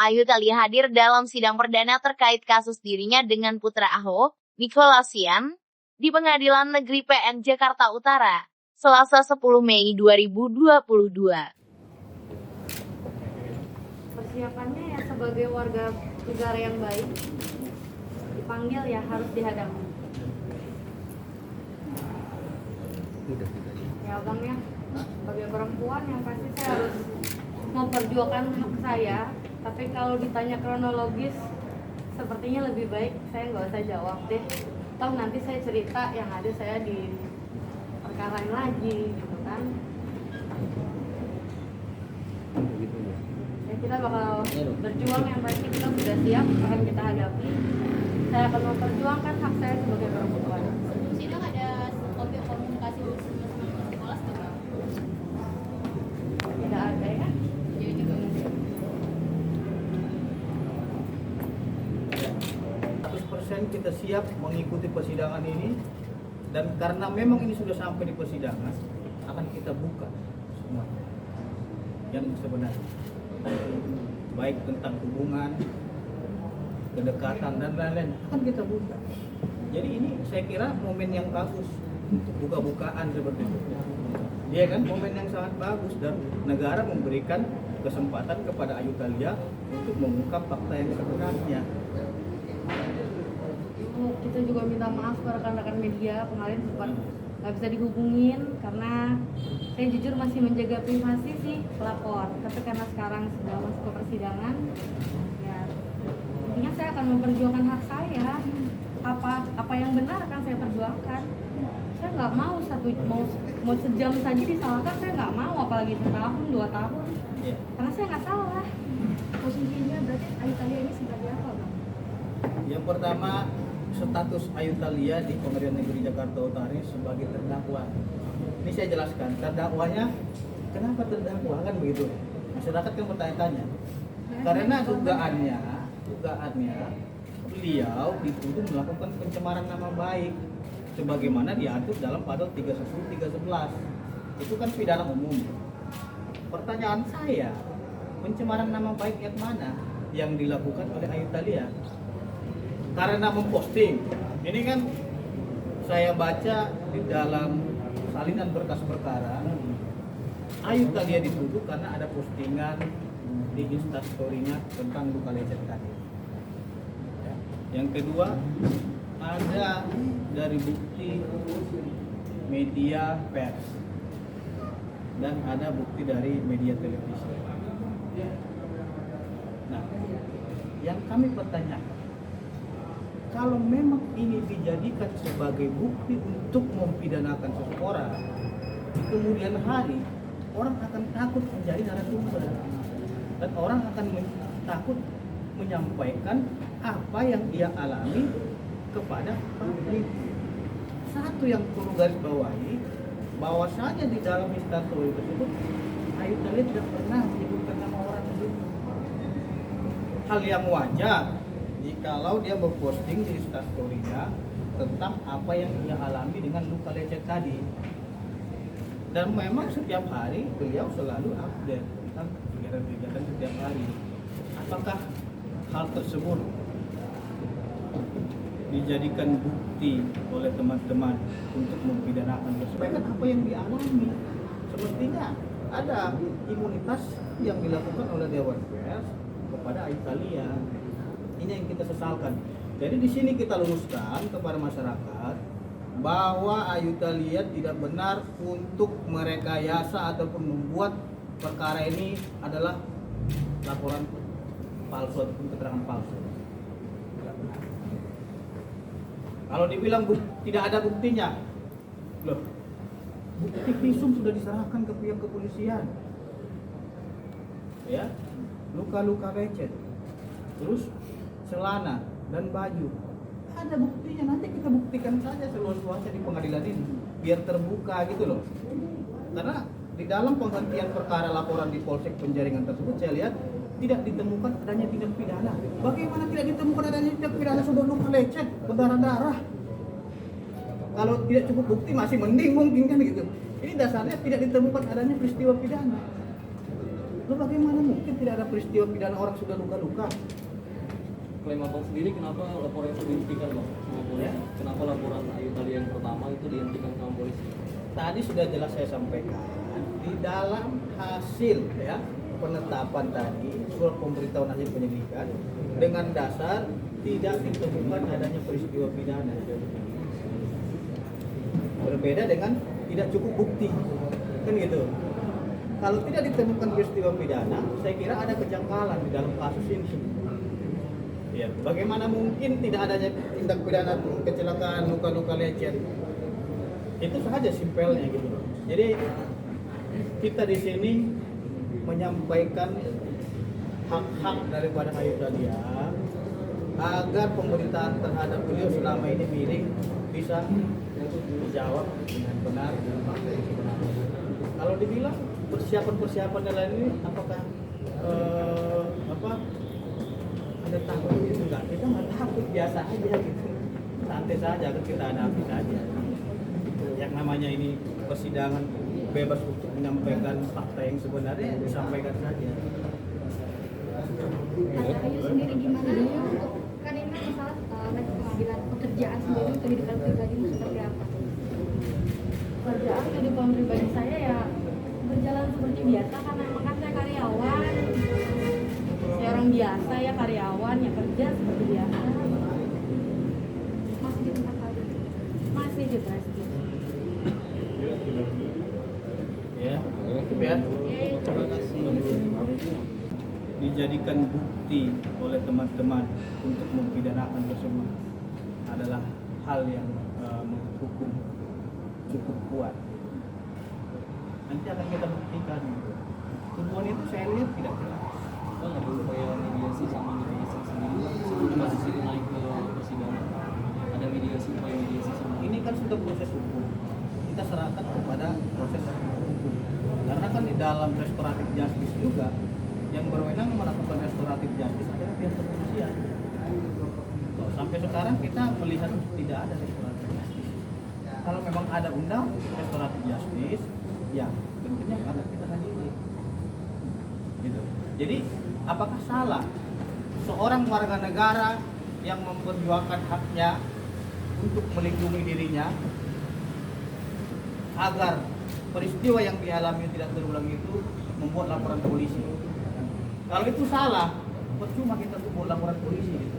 Ayu Thalia hadir dalam sidang perdana terkait kasus dirinya dengan putra Ahok, Nikolasian, di Pengadilan Negeri PN Jakarta Utara, Selasa 10 Mei 2022. Persiapannya ya sebagai warga negara yang baik, dipanggil ya harus dihadapi. Ya bang ya, sebagai perempuan yang pasti saya harus memperjuangkan hak saya. Tapi kalau ditanya kronologis, sepertinya lebih baik saya nggak usah jawab deh. Toh nanti saya cerita yang ada saya di perkarain lagi gitu kan. Ya kita bakal berjuang, yang pasti kita sudah siap akan kita hadapi. Saya akan memperjuangkan hak saya sebagai perempuan. Sidang ada komunikasi bersama sekolah juga? Tidak ada ya. Jadi juga 100% kita siap mengikuti persidangan ini, dan karena memang ini sudah sampai di persidangan, akan kita buka semua yang sebenarnya, baik tentang hubungan, kedekatan dan lain-lain, akan kita buka. Jadi ini saya kira momen yang bagus untuk buka-bukaan seperti itu. Dia kan momen yang sangat bagus, dan negara memberikan kesempatan kepada Ayu Thalia untuk mengungkap fakta yang sebenarnya. Kita juga minta maaf ke rekan-rekan media, kemarin sempat nggak bisa dihubungin karena saya jujur masih menjaga privasi sih pelapor. Tapi karena sekarang sudah masuk ke persidangan, ya intinya saya akan memperjuangkan hak saya. Apa yang benar akan saya perjuangkan. Saya nggak mau mau sejam saja disalahkan, saya nggak mau, apalagi setahun 2 tahun. Ya. Karena saya nggak salah. posisinya berarti Ayu Thalia ini sebagai apa bang? Yang pertama, status Ayu Thalia di Pengadilan Negeri Jakarta Utara sebagai terdakwa. Ini saya jelaskan, terdakwanya kenapa terdakwa kan begitu? Masyarakat kan bertanya-tanya. Karena dugaannya beliau dituduh melakukan pencemaran nama baik sebagaimana diatur dalam pasal 310 311. Itu kan pidana umum. Pertanyaan saya, pencemaran nama baik yang mana yang dilakukan oleh Ayu Thalia? Karena memposting. Ini kan saya baca di dalam salinan berkas perkara, Ayu Thalia dituduh karena ada postingan di instastory-nya tentang luka lecet tadi. Ya. Yang kedua, ada dari bukti media pers dan ada bukti dari media televisi. Nah, yang kami pertanyakan, kalau memang ini dijadikan sebagai bukti untuk mempidanakan seseorang, di kemudian hari orang akan takut menjadi narasumber dan orang akan takut menyampaikan apa yang dia alami kepada publik. Satu yang perlu garis bawahi, bahwasanya di dalam instastory tersebut Ayu Thalia tidak pernah menyebutkan nama orang itu. Hal yang wajar jikalau dia memposting di instastory-nya tentang apa yang dia alami dengan luka lecet tadi. Dan memang setiap hari beliau selalu update tentang kegiatan-kegiatan setiap hari. Apakah hal tersebut dijadikan bukti oleh teman-teman untuk mempidanakan sesuai apa yang dialami? Semestinya ada imunitas yang dilakukan oleh Dewan Pers kepada Ayu Thalia. Ini yang kita sesalkan. Jadi di sini kita luruskan kepada masyarakat bahwa Ayu Thalia tidak benar untuk merekayasa ataupun membuat perkara ini adalah laporan palsu ataupun keterangan palsu. Kalau dibilang tidak ada buktinya, loh, bukti visum sudah diserahkan ke pihak kepolisian, ya, luka-luka lecet, terus celana dan baju, ada buktinya. Nanti kita buktikan saja seluas-luasnya di pengadilan ini, biar terbuka gitu loh. Karena di dalam penghentian perkara laporan di Polsek Penjaringan tersebut, saya lihat tidak ditemukan adanya tindak pidana. Bagaimana tidak ditemukan adanya tindak pidana sudah luka lecet, berdarah-darah? Kalau tidak cukup bukti masih mending mungkin kan gitu. Ini dasarnya tidak ditemukan adanya peristiwa pidana. Lo bagaimana mungkin tidak ada peristiwa pidana orang sudah luka-luka? Klaim abang sendiri kenapa laporan itu dihentikan bang sama polisi? Ya. Kenapa laporan Ayu tadi yang pertama itu dihentikan sama polisi? Tadi sudah jelas saya sampaikan di dalam hasil ya penetapan tadi surat pemberitahuan hasil penyelidikan dengan dasar tidak ditemukan adanya peristiwa pidana. Berbeda dengan tidak cukup bukti, kan gitu. Kalau tidak ditemukan peristiwa pidana, saya kira ada kejanggalan di dalam kasus ini. Ya, bagaimana mungkin tidak adanya tindak pidana kecelakaan luka-luka lecet? Itu saja simpelnya gitu. Jadi kita di sini menyampaikan hak-hak daripada Ayu Thalia agar pemberitaan terhadap beliau selama ini miring bisa dijawab dengan benar dan fakta yang sebenarnya. Kalau dibilang persiapan dan lain ini apakah ada takut gitu enggak? Kita nggak takut, biasa aja gitu, santai saja kan kita hadapi saja. Yang namanya ini persidangan bebas untuk menyampaikan fakta yang sebenarnya disampaikan saja. Kata Ayu sendiri gimana untuk kan ini masalah nanti pengadilan pekerjaan sendiri kehidupan pribadi seperti apa? Kerjaan kehidupan pribadi saya ya berjalan seperti biasa karena emang kan saya karyawan. Saya orang biasa ya, karyawan ya, kerja seperti biasa. Masih di tempat kerja? Masih di Prestige. Ya, terima kasih. Dijadikan bukti oleh teman-teman untuk mempidanakan tersebut adalah hal yang menurut hukum cukup kuat. Nanti akan kita buktikan. Tuduhan itu saya lihat tidak jelas. Bang, ada upaya mediasi sama mediasi sendiri sebelum kasus itu naik ke persidangan? Ada mediasi, upaya mediasi sama? Ini kan sudah proses hukum. Kita serahkan kepada proses hukum. Karena kan di dalam restoratif justice juga yang berwenang melakukan restoratif justice adalah pihak kepolisian. Sampai sekarang kita melihat tidak ada restoratif justice. Kalau memang ada undang restoratif justice, ya tentunya akan kita hadiri. Gitu. Jadi apakah salah seorang warga negara yang memperjuangkan haknya untuk melindungi dirinya agar peristiwa yang dialami tidak terulang itu membuat laporan polisi? Kalau itu salah, percuma kita buat laporan polisi gitu.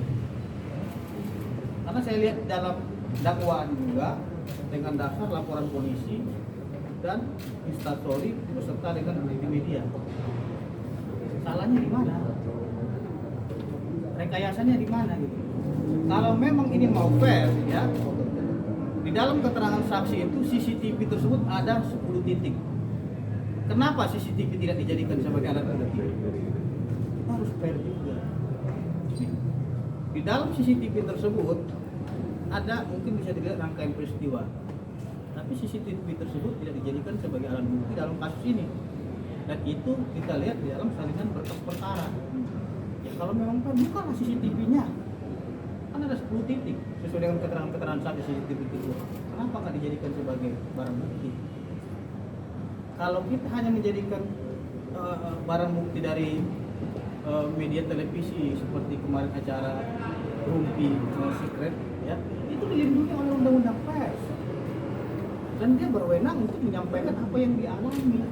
Karena saya lihat dalam dakwaan juga dengan dasar laporan polisi dan instastory beserta dengan media. Salahnya di mana? Rekayasanya di mana gitu? Kalau memang ini mau fair ya, di dalam keterangan saksi itu CCTV tersebut ada 10 titik. Kenapa CCTV tidak dijadikan sebagai alat bukti? Harus fair juga. Di dalam CCTV tersebut ada mungkin bisa dilihat rangkaian peristiwa, tapi CCTV tersebut tidak dijadikan sebagai alat bukti dalam kasus ini. Dan itu kita lihat di dalam salinan berkas perkara. Ya kalau memang bukanlah CCTV-nya, kan ada 10 titik sesuai dengan keterangan saksi CCTV itu. Kenapa nggak dijadikan sebagai barang bukti? Kalau kita hanya menjadikan barang bukti dari media televisi seperti kemarin acara Rumpi Secret, ya itu dilindungi oleh undang-undang pers dan dia berwenang untuk menyampaikan apa yang dialami.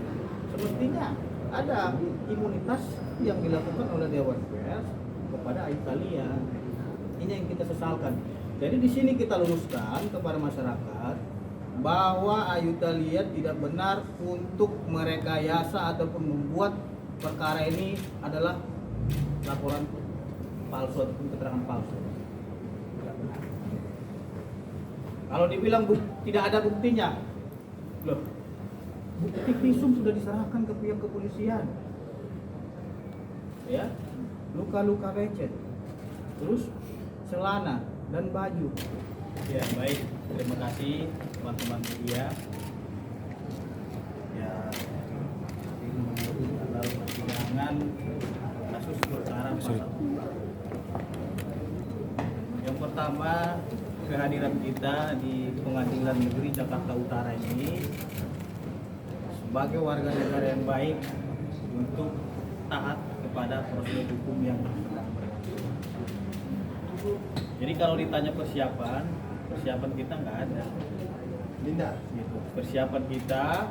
Semestinya ada imunitas yang dilakukan oleh Dewan Pers kepada Ayu Thalia. Ini yang kita sesalkan. Jadi di sini kita luruskan kepada masyarakat bahwa Ayu Thalia tidak benar untuk merekayasa ataupun membuat perkara ini adalah laporan palsu ataupun keterangan palsu. Kalau dibilang tidak ada buktinya, loh, bukti visum sudah diserahkan ke pihak kepolisian, ya, luka-luka lecet, terus celana dan baju. Ya baik, terima kasih teman-teman media. Ya, dalam persidangan kasus perkara pasal. Yang pertama, kehadiran kita di Pengadilan Negeri Jakarta Utara ini sebagai warga negara yang baik untuk taat kepada prosedur hukum yang sedang berlaku. Jadi kalau ditanya persiapan kita nggak ada. Tidak. Gitu. Persiapan kita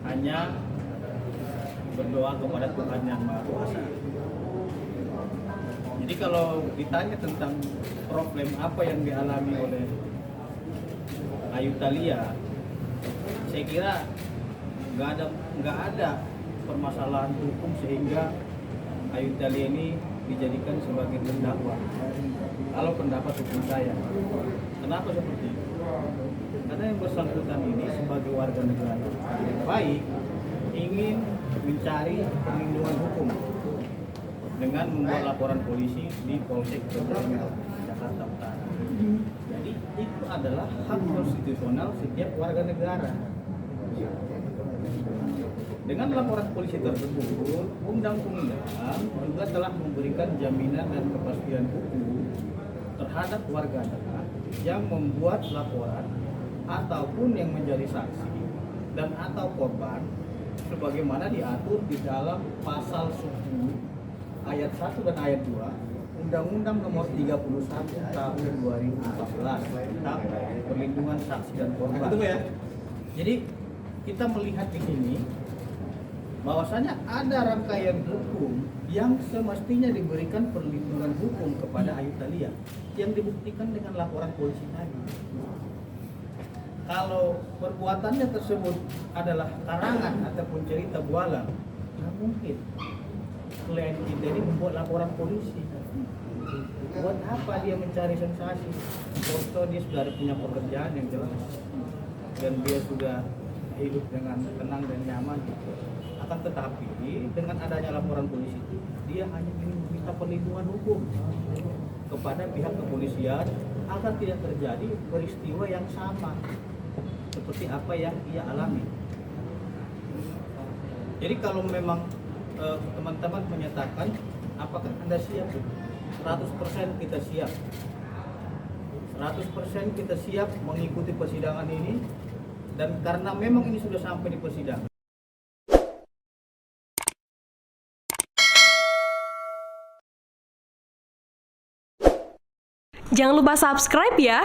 hanya berdoa kepada Tuhan yang Maha Kuasa. Jadi kalau ditanya tentang problem apa yang dialami oleh Ayu Thalia, saya kira nggak ada permasalahan hukum sehingga Ayu Thalia ini dijadikan sebagai terdakwa. Kalau pendapat hukum saya, kenapa seperti itu? Karena yang bersangkutan ini sebagai warga negara yang baik ingin mencari perlindungan hukum dengan membuat laporan polisi di Polsek Jakarta Utara. Jadi itu adalah hak konstitusional setiap warga negara. Dengan laporan polisi tersebut, undang-undang juga telah memberikan jaminan dan kepastian hukum terhadap warga negara yang membuat laporan ataupun yang menjadi saksi dan atau korban sebagaimana diatur di dalam pasal 10 ayat 1 dan ayat 2 Undang-Undang Nomor 31 Tahun 2014 tentang perlindungan saksi dan korban. Jadi kita melihat di sini bahwasanya ada rangkaian hukum yang semestinya diberikan perlindungan hukum kepada Ayu Thalia yang dibuktikan dengan laporan polisi tadi. Kalau perbuatannya tersebut adalah karangan ataupun cerita bualan, nggak mungkin klien kita ini membuat laporan polisi. Buat apa dia mencari sensasi? Foto dia sudah punya pekerjaan yang jelas dan dia sudah hidup dengan tenang dan nyaman. Akan tetapi dengan adanya laporan polisi itu dia hanya ingin meminta perlindungan hukum kepada pihak kepolisian agar tidak terjadi peristiwa yang sama seperti apa yang ia alami. Jadi kalau memang teman-teman menyatakan apakah Anda siap? 100% kita siap. 100% kita siap mengikuti persidangan ini, dan karena memang ini sudah sampai di persidangan. Jangan lupa subscribe ya.